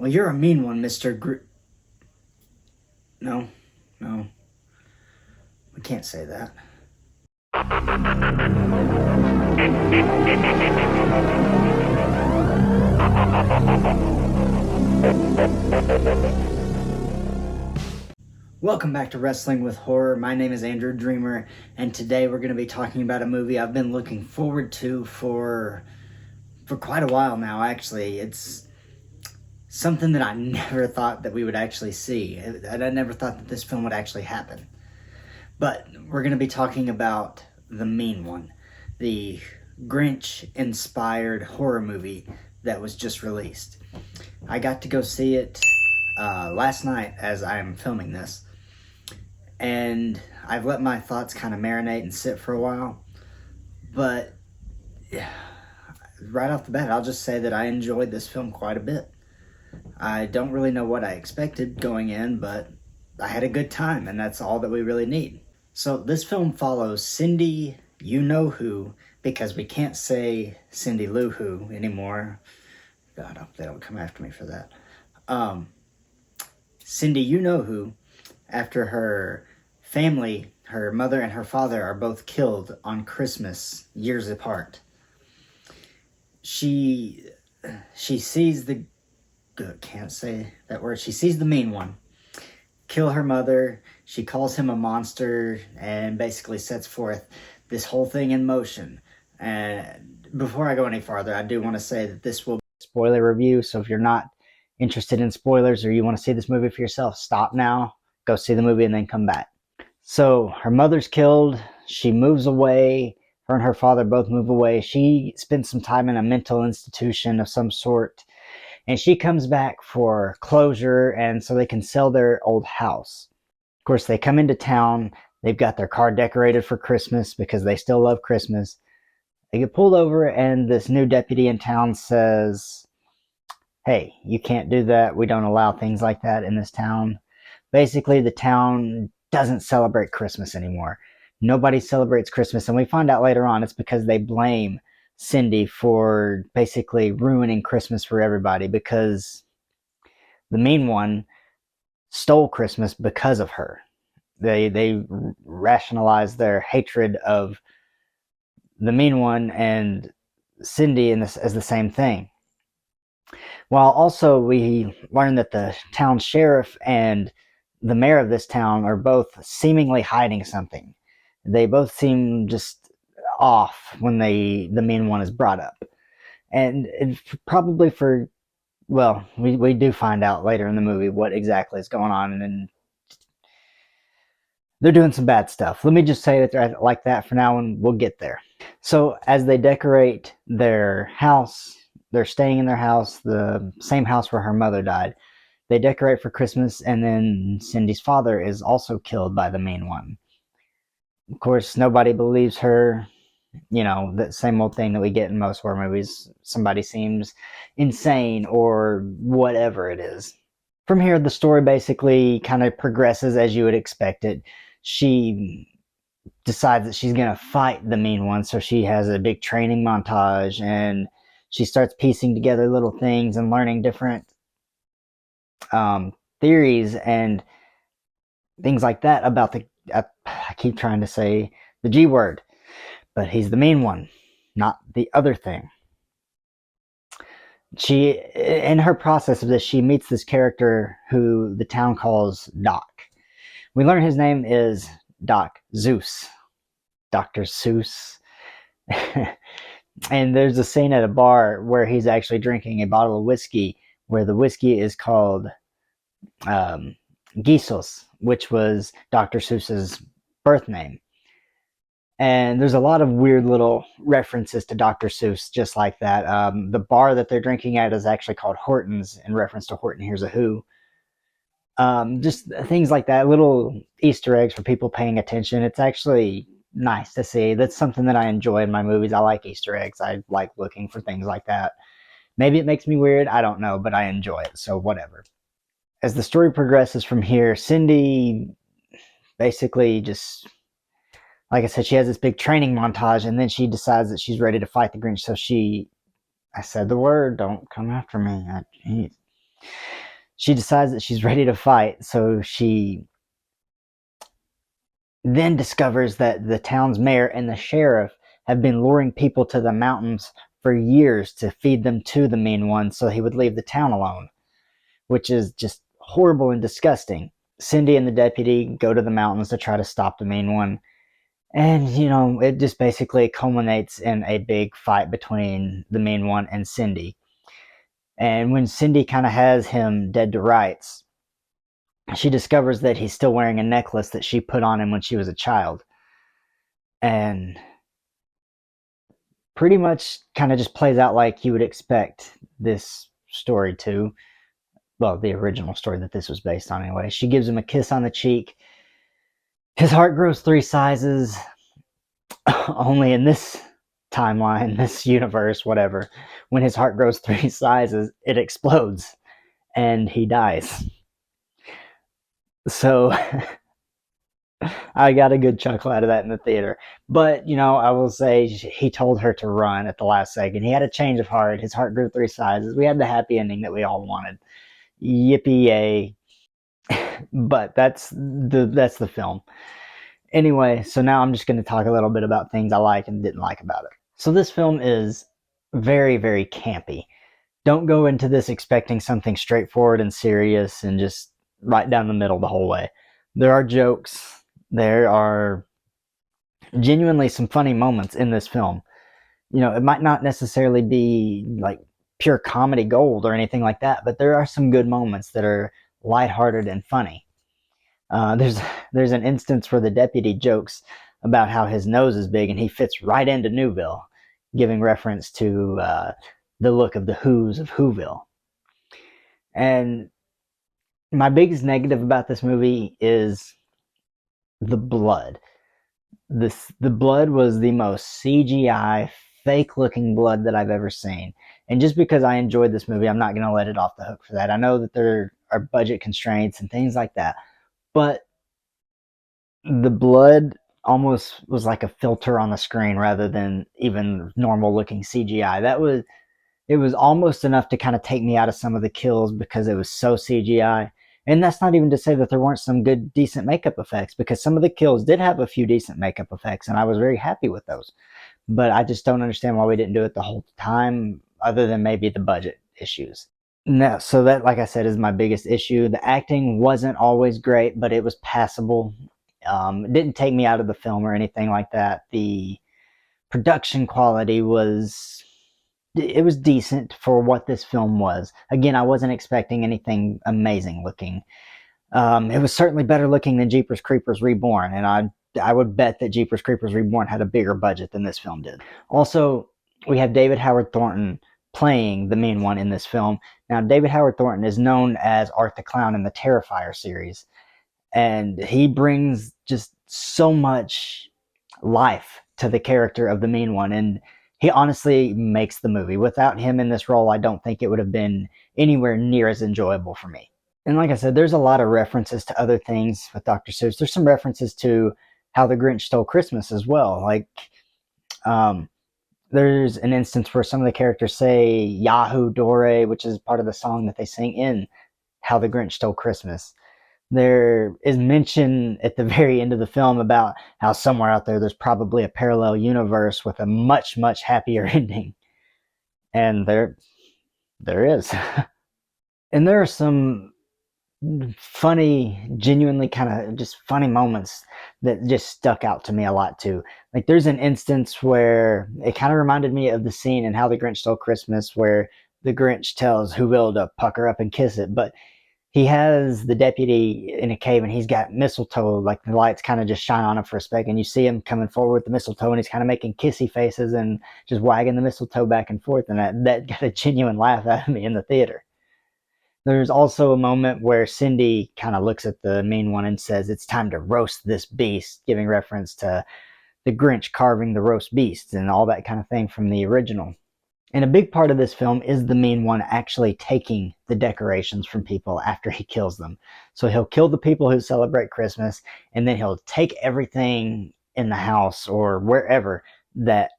Well, you're a mean one, Mr. No, no, we can't say that. Welcome back to Wrestling with Horror. My name is Andrew Dreamer, and today we're going to be talking about a movie I've been looking forward to for quite a while now, actually. It's something that I never thought that we would actually see, and I never thought that this film would actually happen. But we're going to be talking about The Mean One, the Grinch-inspired horror movie that was just released. I got to go see it last night as I'm filming this, and I've let my thoughts kind of marinate and sit for a while, but yeah, right off the bat, I'll just say that I enjoyed this film quite a bit. I don't really know what I expected going in, but I had a good time, and that's all that we really need. So this film follows Cindy You-Know-Who, because we can't say Cindy Lou Who anymore. God, I hope they don't come after me for that. Cindy You-Know-Who, after her family, her mother and her father, are both killed on Christmas years apart. She sees the... can't say that word. She sees the mean one kill her mother. She calls him a monster and basically sets forth this whole thing in motion. And before I go any farther, I do want to say that this will be a spoiler review, so if you're not interested in spoilers or you want to see this movie for yourself, stop now, go see the movie, and then come back. So her mother's killed. She moves away. Her and her father both move away. She spends some time in a mental institution of some sort, and she comes back for closure, and so they can sell their old house. Of course, they come into town. They've got their car decorated for Christmas because they still love Christmas. They get pulled over, and this new deputy in town says, hey, you can't do that. We don't allow things like that in this town. Basically, the town doesn't celebrate Christmas anymore. Nobody celebrates Christmas, and we find out later on it's because they blame Cindy for basically ruining Christmas for everybody, because the mean one stole Christmas because of her. They rationalize their hatred of the mean one and Cindy in this as the same thing. While also we learn that the town sheriff and the mayor of this town are both seemingly hiding something. They both seem just off when the mean one is brought up. And probably for, well, we do find out later in the movie what exactly is going on, and they're doing some bad stuff. Let me just say that they're like that for now, and we'll get there. So as they decorate their house, they're staying in their house, the same house where her mother died. They decorate for Christmas, and then Cindy's father is also killed by the mean one. Of course, nobody believes her. You know, the same old thing that we get in most horror movies. Somebody seems insane or whatever it is. From here, the story basically kind of progresses as you would expect it. She decides that she's going to fight the mean one, so she has a big training montage, and she starts piecing together little things and learning different theories and things like that about I keep trying to say the G word, but he's the mean one, not the other thing. She, in her process of this, she meets this character who the town calls Doc. We learn his name is Dr Seuss. Dr Seuss. And there's a scene at a bar where he's actually drinking a bottle of whiskey, where the whiskey is called Gisos, which was Dr. Seuss's birth name. And there's a lot of weird little references to Dr. Seuss just like that. The bar that they're drinking at is actually called Horton's, in reference to Horton Hears a Who. Just things like that, little Easter eggs for people paying attention. It's actually nice to see. That's something that I enjoy in my movies. I like Easter eggs. I like looking for things like that. Maybe it makes me weird, I don't know, but I enjoy it, so whatever. As the story progresses from here, Cindy basically just, like I said, she has this big training montage, and then she decides that she's ready to fight the Grinch. So I said the word, don't come after me. She decides that she's ready to fight, so she then discovers that the town's mayor and the sheriff have been luring people to the mountains for years to feed them to the mean one so he would leave the town alone, which is just horrible and disgusting. Cindy and the deputy go to the mountains to try to stop the mean one. And, it just basically culminates in a big fight between the mean one and Cindy. And when Cindy kind of has him dead to rights, she discovers that he's still wearing a necklace that she put on him when she was a child. And pretty much kind of just plays out like you would expect this story to. Well, the original story that this was based on, anyway. She gives him a kiss on the cheek. His heart grows 3 sizes. Only in this timeline, this universe, whatever, when his heart grows 3 sizes, it explodes and he dies. So I got a good chuckle out of that in the theater. But, I will say he told her to run at the last second. He had a change of heart. His heart grew 3 sizes. We had the happy ending that we all wanted. Yippee yay. But that's the film. Anyway, so now I'm just going to talk a little bit about things I like and didn't like about it. So this film is very, very campy. Don't go into this expecting something straightforward and serious and just right down the middle the whole way. There are jokes. There are genuinely some funny moments in this film. It might not necessarily be like pure comedy gold or anything like that, but there are some good moments that are lighthearted and funny. There's an instance where the deputy jokes about how his nose is big and he fits right into Whoville, giving reference to the look of the Who's of Whoville. And my biggest negative about this movie is the blood. The blood was the most CGI, fake-looking blood that I've ever seen. And just because I enjoyed this movie, I'm not going to let it off the hook for that. I know that there are budget constraints and things like that, but the blood almost was like a filter on the screen rather than even normal looking CGI. It was almost enough to kind of take me out of some of the kills because it was so CGI. And that's not even to say that there weren't some good, decent makeup effects, because some of the kills did have a few decent makeup effects, and I was very happy with those. But I just don't understand why we didn't do it the whole time, other than maybe the budget issues. No, so that, like I said, is my biggest issue. The acting wasn't always great, but it was passable. It didn't take me out of the film or anything like that. The production quality was decent for what this film was. Again, I wasn't expecting anything amazing looking. It was certainly better looking than Jeepers Creepers Reborn, and I would bet that Jeepers Creepers Reborn had a bigger budget than this film did. Also, we have David Howard Thornton playing the mean one in this film. Now, David Howard Thornton is known as Art the Clown in the Terrifier series, and he brings just so much life to the character of the mean one, and he honestly makes the movie. Without him in this role, I don't think it would have been anywhere near as enjoyable for me. And like I said, there's a lot of references to other things with Dr. Seuss. There's some references to How the Grinch Stole Christmas as well. Like, there's an instance where some of the characters say Yahoo Dore, which is part of the song that they sing in How the Grinch Stole Christmas. There is mention at the very end of the film about how somewhere out there's probably a parallel universe with a much, much happier ending. And there is. And there are some funny, genuinely kind of just funny moments that just stuck out to me a lot too. Like, there's an instance where it kind of reminded me of the scene in How the Grinch Stole Christmas where the Grinch tells Whoville to pucker up and kiss it, but he has the deputy in a cave and he's got mistletoe, like the lights kind of just shine on him for a second, and you see him coming forward with the mistletoe and he's kind of making kissy faces and just wagging the mistletoe back and forth, and that got a genuine laugh out of me in the theater. There's also a moment where Cindy kind of looks at the mean one and says, "It's time to roast this beast," giving reference to the Grinch carving the roast beast and all that kind of thing from the original. And a big part of this film is the mean one actually taking the decorations from people after he kills them. So he'll kill the people who celebrate Christmas, and then he'll take everything in the house or wherever that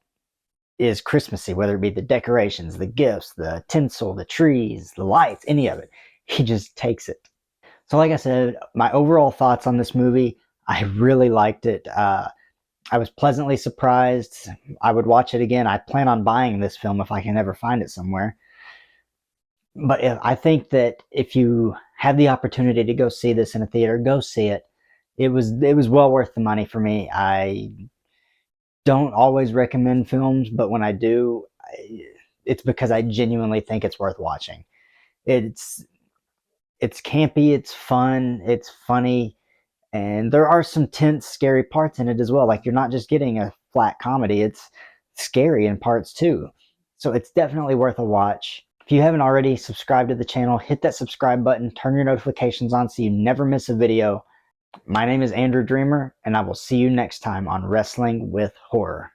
is Christmassy, whether it be the decorations, the gifts, the tinsel, the trees, the lights, any of it. he just takes it. So like I said, my overall thoughts on this movie, I really liked it. I was pleasantly surprised. I would watch it again. I plan on buying this film if I can ever find it somewhere. But I think that if you have the opportunity to go see this in a theater, go see it. It was well worth the money for me. I don't always recommend films, but when I do, it's because I genuinely think it's worth watching. It's it's campy, it's fun, it's funny, and there are some tense, scary parts in it as well. Like, you're not just getting a flat comedy, it's scary in parts too. So it's definitely worth a watch. If you haven't already subscribed to the channel, hit that subscribe button, turn your notifications on so you never miss a video. My name is Andrew Dreamer, and I will see you next time on Wrestling with Horror.